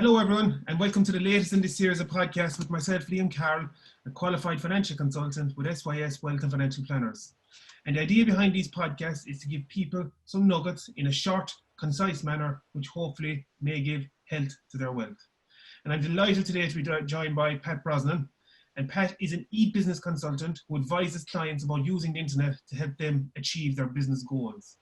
Hello everyone, and welcome to the latest in this series of podcasts with myself, Liam Carroll, a qualified financial consultant with SYS Wealth and Financial Planners. And the idea behind these podcasts is to give people some nuggets in a short, concise manner, which hopefully may give health to their wealth. And I'm delighted today to be joined by Pat Brosnan. And Pat is an e-business consultant who advises clients about using the internet to help them achieve their business goals.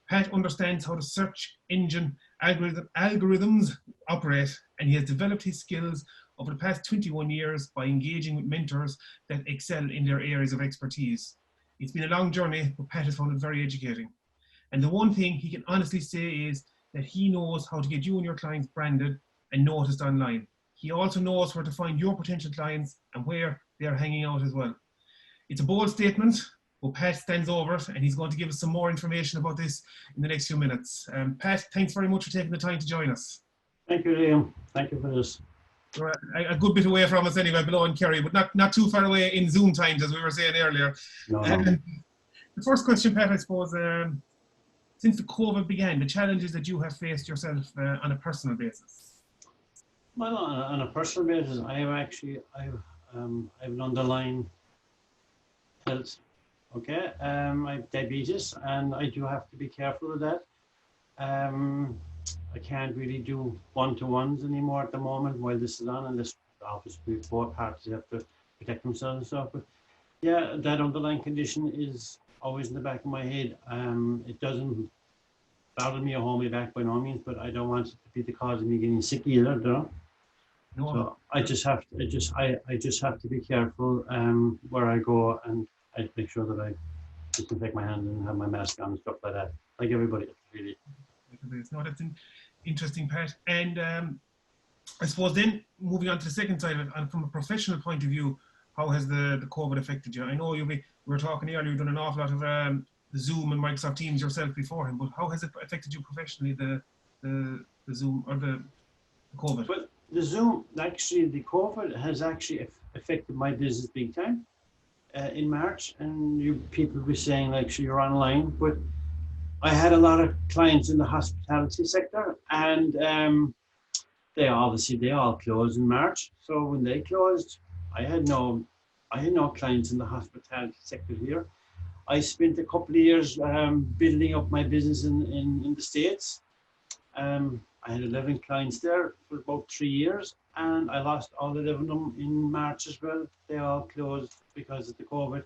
Pat understands how the search engine algorithms operate, and he has developed his skills over the past 21 years by engaging with mentors that excel in their areas of expertise. It's been a long journey, but Pat has found it very educating. And the one thing he can honestly say is that he knows how to get you and your clients branded and noticed online. He also knows where to find your potential clients and where they are hanging out as well. It's a bold statement, but Pat stands over it, and he's going to give us some more information about this in the next few minutes. Pat, thanks very much for taking the time to join us. Thank you, Liam. Thank you for this. We're a good bit away from us anyway, below in Kerry, but not too far away in Zoom times, as we were saying earlier. No. The first question, Pat, I suppose, since the COVID began, the challenges that you have faced yourself on a personal basis. Well, on a personal basis, I've an underlying health. Okay, I have diabetes, and I do have to be careful of that. I can't really do one-to-ones anymore at the moment while this is on, and this obviously both parties have to protect themselves and stuff. But yeah, that underlying condition is always in the back of my head. It doesn't bother me or hold me back by no means, but I don't want it to be the cause of me getting sick either, you know? No. So I just have to be careful where I go, and I make sure that I disinfect my hands and have my mask on and stuff like that, like everybody really. No, that's an interesting part. And I suppose then moving on to the second side of it, and from a professional point of view, how has the COVID affected you? I know we were talking earlier, you've done an awful lot of the Zoom and Microsoft Teams yourself beforehand, but how has it affected you professionally, the Zoom or the COVID? Well, the Zoom, actually, the COVID has actually affected my business big time. In March, and people were saying like, you're online, but I had a lot of clients in the hospitality sector, and they all closed in March. So when they closed, I had no clients in the hospitality sector here. I spent a couple of years building up my business in the States. I had 11 clients there for about 3 years, and I lost all 11 of them in March as well. They all closed because of the COVID,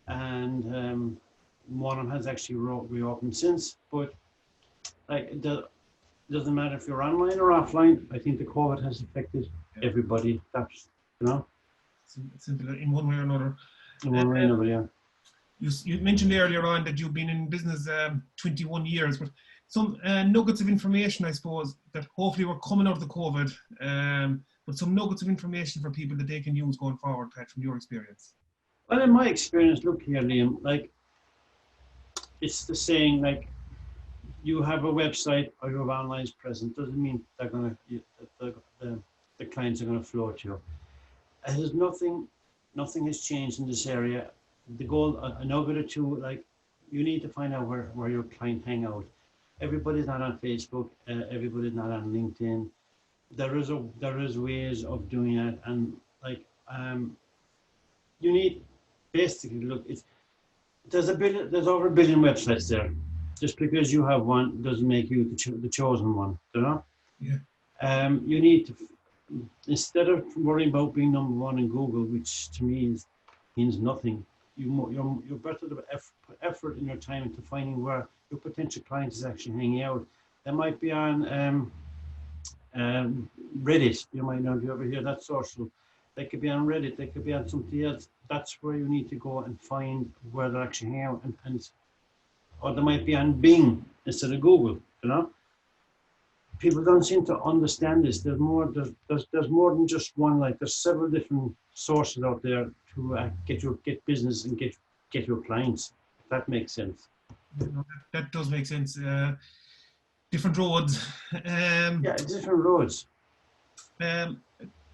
and one of them has actually reopened since. But like, it doesn't matter if you're online or offline. I think the COVID has affected everybody. That's, you know, simple in one way or another. In one way or another, yeah. You mentioned earlier on that you've been in business 21 years, but some nuggets of information, I suppose, that hopefully were coming out of the COVID, but some nuggets of information for people that they can use going forward, Pat, from your experience. Well, in my experience, look here, Liam, like, it's the saying, like, you have a website or you have online presence, doesn't mean they're gonna, the clients are going to flow to you. It has nothing has changed in this area. The goal, a nugget or two, like, you need to find out where your client hang out. Everybody's not on Facebook. Everybody's not on LinkedIn. There is ways of doing it, and like you need basically look. There's over 1 billion websites there. Just because you have one doesn't make you the chosen one. You know. Yeah. You need to, instead of worrying about being number one in Google, which to me means nothing. You're better to put effort in your time into finding where your potential client is actually hanging out. They might be on Reddit. You might know, if you ever hear that social. They could be on Reddit. They could be on something else. That's where you need to go and find where they're actually hanging out. Or they might be on Bing instead of Google. You know, people don't seem to understand this. There's more than just one. Like, there's several different sources out there to get business and get your clients. If that makes sense. That does make sense. Different roads. Yeah, different roads.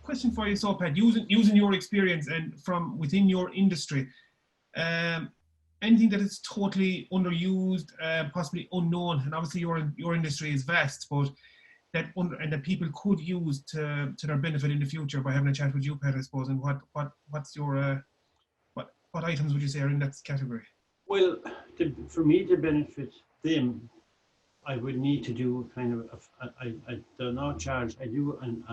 Question for you, so Pat, using your experience and from within your industry, anything that is totally underused, possibly unknown, and obviously your industry is vast, but and that people could use to their benefit in the future by having a chat with you, Pat, I suppose? And what's your what items would you say are in that category? Well, for me to benefit them, I would need to do kind of, I do not charge, I do an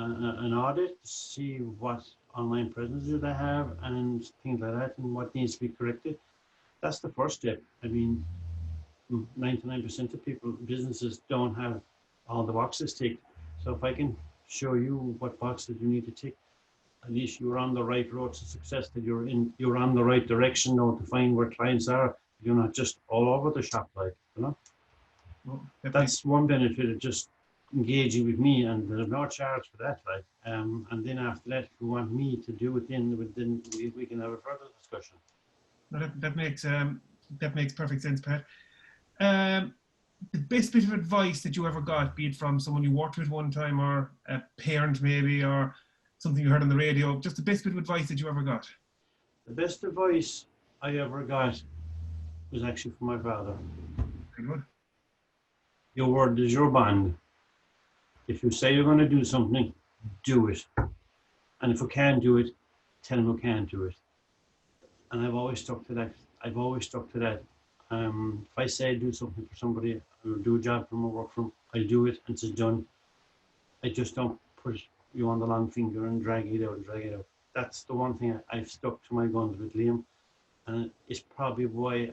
audit to see what online presence do they have and things like that and what needs to be corrected. That's the first step. I mean, 99% of people, businesses don't have all the boxes ticked. So if I can show you what boxes you need to tick, at least you're on the right road to success, that you're on the right direction now to find where clients are. You're not just all over the shop, like, you know. Well, That's one benefit of just engaging with me, and there's no charge for that, like. And then after that, if you want me to do it, then we can have a further discussion. No, that makes perfect sense, Pat. The best bit of advice that you ever got, be it from someone you worked with one time, or a parent maybe, or something you heard on the radio, just the best bit of advice that you ever got? The best advice I ever got was actually from my father. Very good. Your word is your bond. If you say you're going to do something, do it. And if you can't do it, tell them you can't do it. And I've always stuck to that. If I say do something for somebody, or do a job from or work from, I'll do it and it's done. I just don't put you on the long finger and drag it out. That's the one thing I've stuck to my guns with, Liam. And it's probably why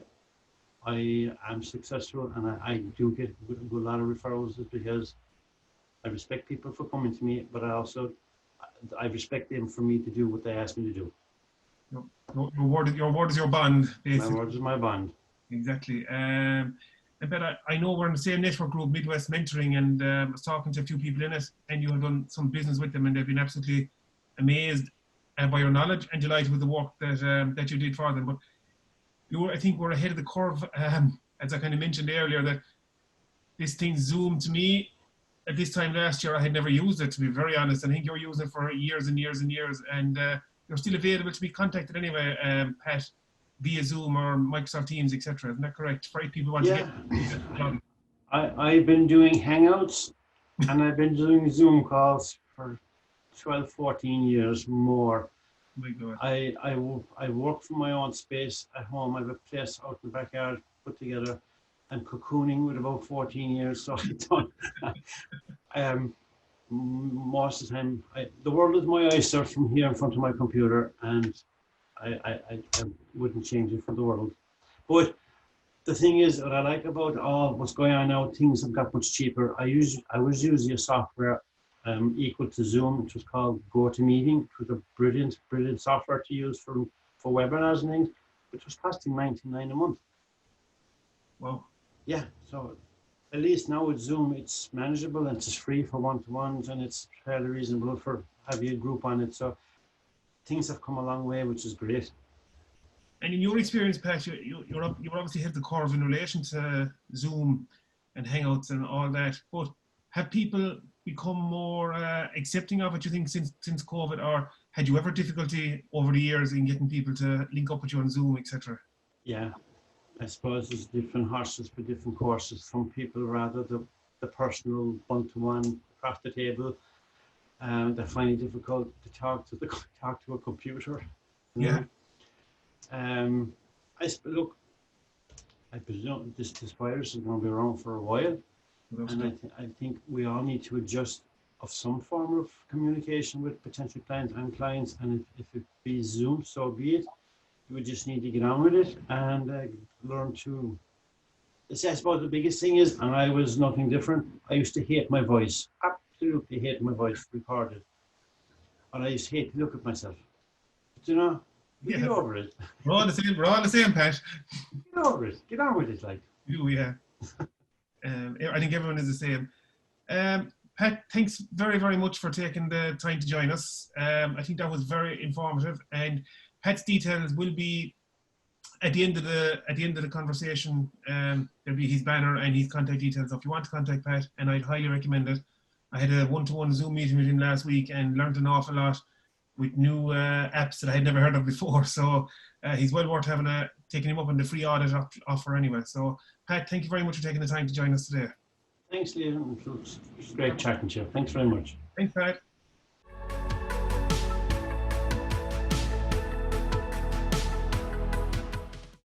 I am successful and I do get a lot of referrals, is because I respect people for coming to me, but I respect them for me to do what they ask me to do. Your word is your bond, basically. My word is my bond. Exactly. But I know we're in the same network group, Midwest Mentoring, and I was talking to a few people in it, and you have done some business with them, and they've been absolutely amazed by your knowledge and delighted with the work that you did for them. But I think we're ahead of the curve, as I kind of mentioned earlier, that this thing Zoom, to me, at this time last year, I had never used it, to be very honest. I think you're using it for years and years and years, and you're still available to be contacted anyway, Pat, via Zoom or Microsoft Teams, etc. Isn't that correct? For people who want to get I've been doing Hangouts and I've been doing Zoom calls for 12, 14 years more. Oh my God. I work from my own space at home. I have a place out in the backyard put together. I'm cocooning with about 14 years, so I don't. Most of the time, the world is my oyster from here in front of my computer, and I wouldn't change it for the world. But the thing is, what I like about all what's going on now, things have got much cheaper. I was using a software equal to Zoom, which was called GoToMeeting. It was a brilliant software to use for webinars and things, which was costing $99 a month. Wow. Yeah, so at least now with Zoom, it's manageable and it's free for one-to-ones, and it's fairly reasonable for having a group on it. So things have come a long way, which is great. And in your experience, Pat, you obviously hit the curve in relation to Zoom and Hangouts and all that. But have people become more accepting of it, you think, since COVID, or had you ever difficulty over the years in getting people to link up with you on Zoom, etc.? Yeah, I suppose there's different horses for different courses. Some people rather the personal one-to-one across the table. They find it difficult to talk to a computer. Yeah. I presume this virus is going to be around for a while, and I think we all need to adjust of some form of communication with potential clients and clients. And if it be Zoom, so be it. We just need to get on with it and learn to. I suppose the biggest thing is, and I was nothing different. I used to hate my voice. Absolutely hate my voice recorded, and I used to hate to look at myself. But, you know, get over it. We're all the same, Pat. Get over it. Get on with it, like. You, yeah. I think everyone is the same. Pat, thanks very, very much for taking the time to join us. I think that was very informative, and Pat's details will be at the end of the conversation. There'll be his banner and his contact details. So if you want to contact Pat, and I'd highly recommend it. I had a one-to-one Zoom meeting with him last week and learned an awful lot with new apps that I had never heard of before. So he's well worth taking him up on the free audit offer anyway. So Pat, thank you very much for taking the time to join us today. Thanks, Liam. It was great chatting to you. Thanks very much. Thanks, Pat.